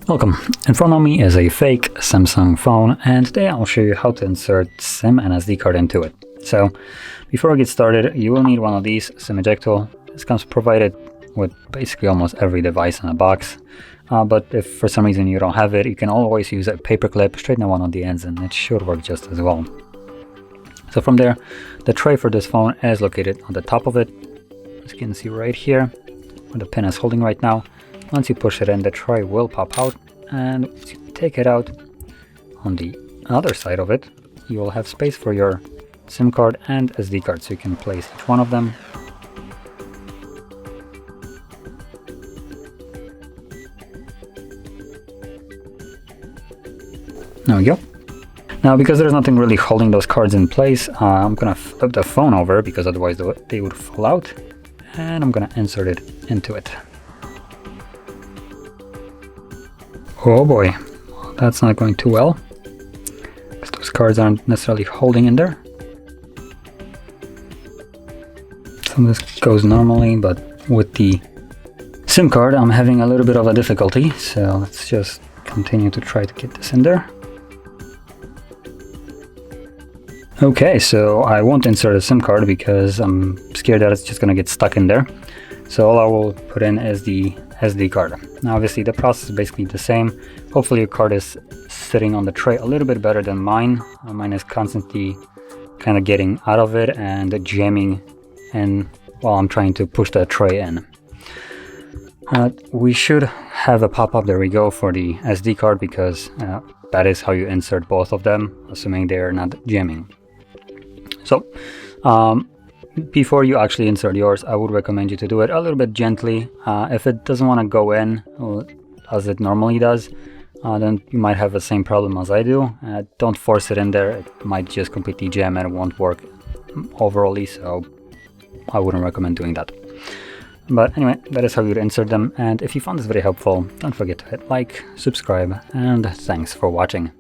Welcome. In front of me is a fake Samsung phone, and today I'll show you how to insert SIM and SD card into it. So before I get started, you will need one of these SIM ejector. This comes provided with basically almost every device in a box. But if for some reason you don't have it, you can always use a paper clip, straighten one on the ends, and it should work just as well. So from there, the tray for this phone is located on the top of it. As you can see right here, where the pin is holding right now. Once you push it in, the tray will pop out, and once you take it out, on the other side of it, you will have space for your SIM card and SD card, so you can place each one of them. There we go. Now, because there's nothing really holding those cards in place, I'm gonna flip the phone over because otherwise they would fall out, and I'm gonna insert it into it. Oh boy, that's not going too well, because those cards aren't necessarily holding in there. So this goes normally, but with the SIM card I'm having a little bit of a difficulty, so let's just continue to try to get this in there. Okay, so I won't insert a SIM card because I'm scared that it's just gonna get stuck in there. So all I will put in is the SD card. Now obviously the process is basically the same. Hopefully your card is sitting on the tray a little bit better than mine. Mine is constantly kind of getting out of it and jamming in while I'm trying to push the tray in. We should have a pop-up, there we go, for the SD card, because that is how you insert both of them, assuming they're not jamming. So before you actually insert yours, I would recommend you to do it a little bit gently. If it doesn't want to go in as it normally does, then you might have the same problem as I do. Don't force it in there, it might just completely jam and it won't work overall, so I wouldn't recommend doing that. But anyway, that is how you'd insert them, and if you found this video helpful, don't forget to hit like, subscribe, and thanks for watching.